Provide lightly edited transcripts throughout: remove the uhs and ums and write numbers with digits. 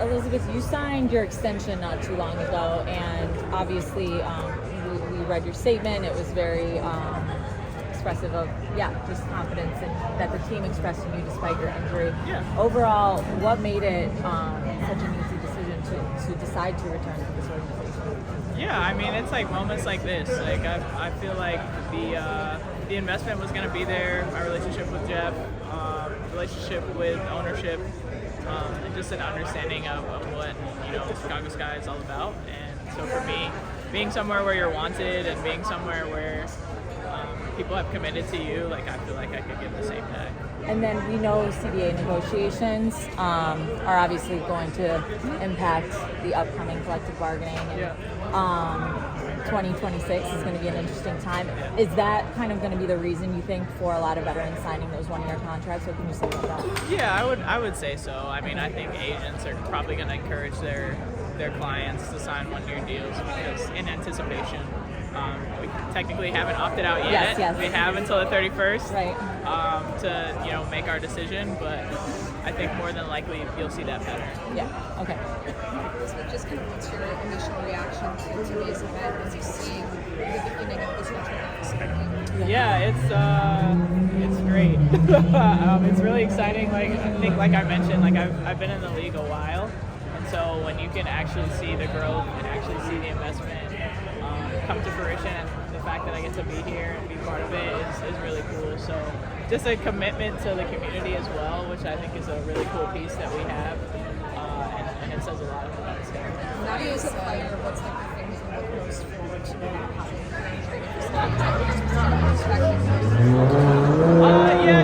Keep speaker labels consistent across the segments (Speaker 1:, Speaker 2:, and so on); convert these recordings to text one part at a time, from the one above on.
Speaker 1: Elizabeth, you signed your extension not too long ago, and obviously we read your statement. It was very expressive of, just confidence and that the team expressed in you despite your injury.
Speaker 2: Yeah.
Speaker 1: Overall, what made it such an easy decision to decide to return to this organization?
Speaker 2: Yeah, I mean, it's like moments like this. Like I feel like the investment was going to be there. My relationship with Jeff, relationship with ownership, and just an understanding of what Chicago Sky is all about. And so for me, being somewhere where you're wanted and being somewhere where people have committed to you, like I feel like I could give the same back.
Speaker 1: And then we know CBA negotiations are obviously going to impact the upcoming collective bargaining. And, 2026 is going to be an interesting time.
Speaker 2: Yeah.
Speaker 1: Is that kind of going to be the reason you think for a lot of veterans signing those one-year contracts? What can you say about that?
Speaker 2: Yeah, I would say so. I mean, I think agents are probably going to encourage their clients to sign one-year deals because in anticipation. We technically haven't opted out yet.
Speaker 1: Yes.
Speaker 2: We have until the 31st
Speaker 1: Right.
Speaker 2: to make our decision, but I think more than likely you'll see that pattern.
Speaker 1: Yeah. Okay.
Speaker 3: So just kind of what's your initial reaction to today's event as you see the beginning of this return facility?
Speaker 2: Yeah, it's great. It's really exciting. Like I think, like I mentioned, like I've been in the league a while, and so when you can actually see the growth and actually see the investment come to fruition, and the fact that I get to be here and be part of it is really cool. So just a commitment to the community as well, which I think is a really cool piece that we have, and it says a lot about us here.
Speaker 3: Not as a player, what's like the things you look most forward to now having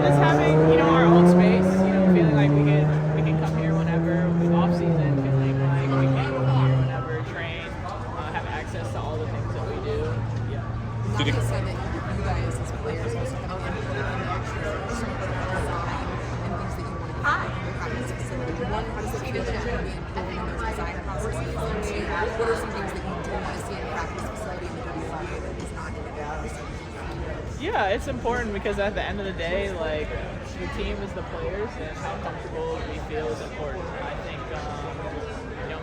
Speaker 2: just having our own space, feeling like we can come here whenever, off season, feeling like we can come here whenever, train, have access to all the things that we do. Yeah.
Speaker 3: Not just said that you guys as players also have input in the actual design and things that you want to do in your practice facility. One, how does it feel to kind of be improving in those design processes? And two, what are some things that you do want to see in a practice facility in the WFI that is not in the practice facility?
Speaker 2: Yeah, it's important because at the end of the day, like the team is the players, and how comfortable we feel is important. I think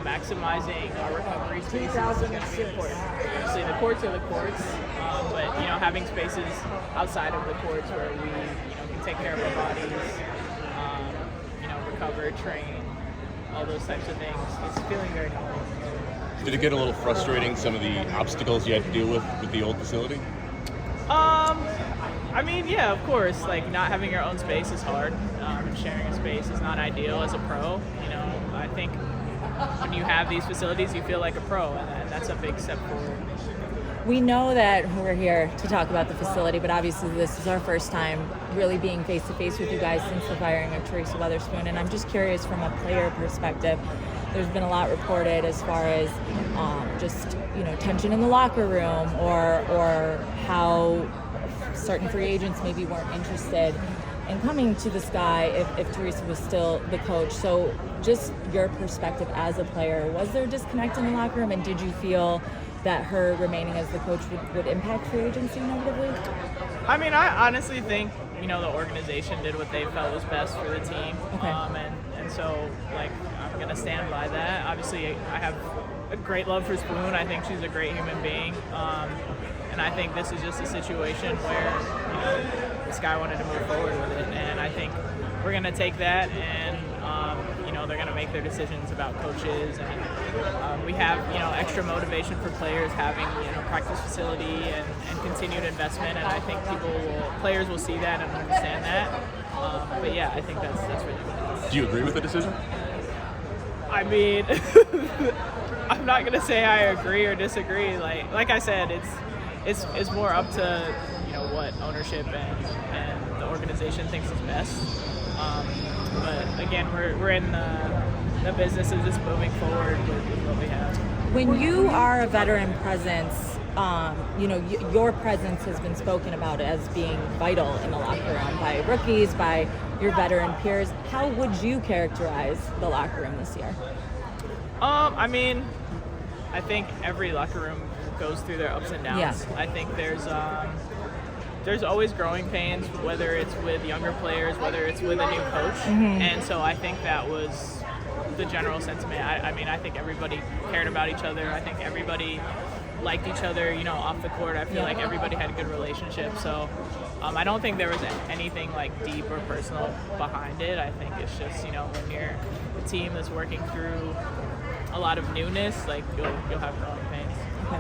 Speaker 2: maximizing our recovery spaces is going to be important. Obviously, the courts are the courts, but having spaces outside of the courts where we can take care of our bodies, recover, train, all those types of things. It's feeling very comfortable.
Speaker 4: Did it get a little frustrating, some of the obstacles you had to deal with the old facility?
Speaker 2: I mean, yeah, of course. Like not having your own space is hard. Sharing a space is not ideal as a pro. I think when you have these facilities, you feel like a pro, and that's a big step forward.
Speaker 1: We know that we're here to talk about the facility, but obviously this is our first time really being face-to-face with you guys since the firing of Teresa Weatherspoon, and I'm just curious from a player perspective. There's been a lot reported as far as just tension in the locker room or how certain free agents maybe weren't interested in coming to the Sky if Teresa was still the coach. So just your perspective as a player, was there a disconnect in the locker room, and did you feel that her remaining as the coach would impact free agency negatively?
Speaker 2: I mean, I honestly think the organization did what they felt was best for the team.
Speaker 1: Okay.
Speaker 2: And so like I'm gonna stand by that. Obviously, I have a great love for Spoon. I think she's a great human being, and I think this is just a situation where the Sky wanted to move forward with it, and I think we're gonna take that and they're going to make their decisions about coaches, and we have extra motivation for players having practice facility and continued investment, and I think players will see that and understand that. But yeah, I think that's really what it is.
Speaker 4: Do you agree with the decision?
Speaker 2: I mean, I'm not going to say I agree or disagree. Like I said, it's more up to what ownership and the organization thinks is best. But again, we're in the business of just moving forward with what we have.
Speaker 1: When you are a veteran presence, your presence has been spoken about as being vital in the locker room by rookies, by your veteran peers. How would you characterize the locker room this year?
Speaker 2: I mean, I think every locker room goes through their ups and downs.
Speaker 1: Yeah.
Speaker 2: I think there's always growing pains, whether it's with younger players, whether it's with a new coach.
Speaker 1: Mm-hmm.
Speaker 2: And so I think that was the general sentiment. I mean, I think everybody cared about each other. I think everybody liked each other, you know, off the court. I feel like everybody had a good relationship. So I don't think there was anything like deep or personal behind it. I think it's just, you know, when you're a team that's working through a lot of newness, like you'll have growing pains.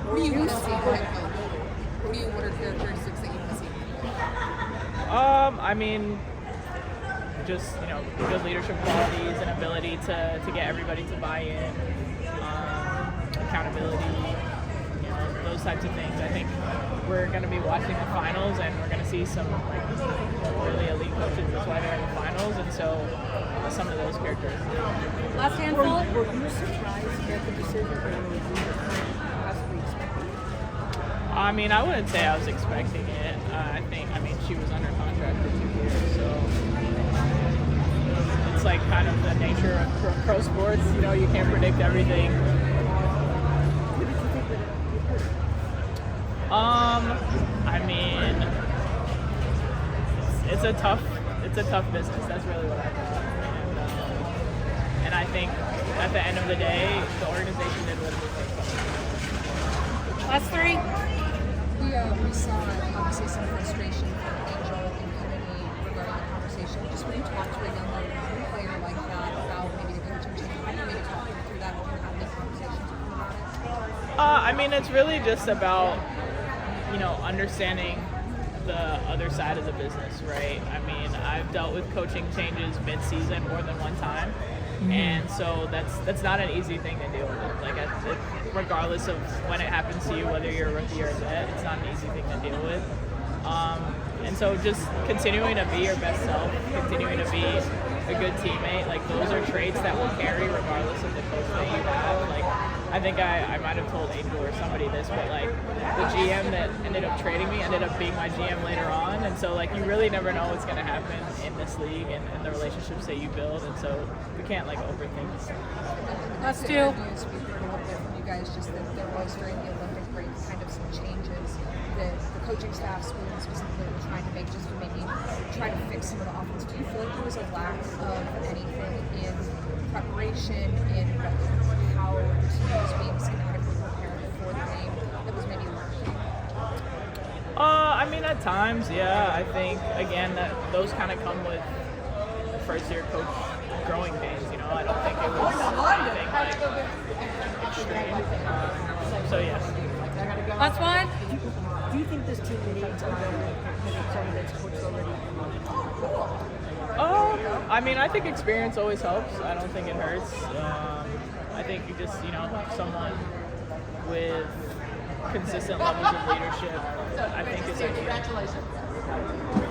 Speaker 3: What do you want to see in a head coach? What are characteristics that you want to see?
Speaker 2: I mean, just, you know, good leadership qualities and ability to get everybody to buy in, accountability, you know, those types of things. I think we're going to be watching the finals, and we're going to see some like really elite coaches. That's why they're in the finals, and so some of those characteristics.
Speaker 1: Last handful.
Speaker 5: Were you surprised at the decision or were you possibly expecting it?
Speaker 2: I mean, I wouldn't say I was expecting it. I mean, she was under contract for 2 years, so it's like kind of the nature of pro sports. You know, you can't predict everything.
Speaker 5: What did you think that you heard?
Speaker 2: I mean, it's a tough business. That's really what I thought, and I think at the end of the day, the organization did what it was supposed to.
Speaker 1: Last three.
Speaker 3: We saw obviously some frustration from Angel and Kennedy regarding the conversation. Just when you talk to a younger player like that about maybe the coaching change, how do you maybe talk through that or have these conversations with them about it?
Speaker 2: I mean, it's really just about, you know, understanding the other side of the business, right? I mean, I've dealt with coaching changes mid-season more than one time, and so that's not an easy thing to deal with. Like, regardless of when it happens to you, whether you're a rookie or a vet, it's not an easy thing to deal with. And so just continuing to be your best self, continuing to be a good teammate, like those are traits that will carry regardless of the coach that you have. Like, I think I might have told Angel or somebody this, but like the GM that ended up trading me ended up being my GM later on, and so like you really never know what's going to happen in this league and the relationships that you build, and so we can't like overthink this.
Speaker 1: Let's
Speaker 3: To
Speaker 1: do.
Speaker 3: introduce, we heard a little bit from you guys just that there was during the Olympic break kind of some changes that the coaching staff, Spoon specifically, were trying to make just to maybe try to fix some of the offense. Do you feel like there was a lack of anything in preparation, in how the team was being schematically prepared for the game that was maybe lacking?
Speaker 2: I mean, at times, yeah. I think again that those kind of come with first-year coach growing pains. You know, I don't think it was anything like extreme. So yes.
Speaker 1: Last one.
Speaker 5: Do you think this team needs someone that's coached already?
Speaker 2: I mean, I think experience always helps. I don't think it hurts. I think you just, you know, someone with consistent levels of leadership, I think is ideal.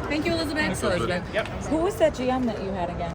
Speaker 1: Thank you, Elizabeth.
Speaker 2: Yep.
Speaker 1: Who was that GM that you had again?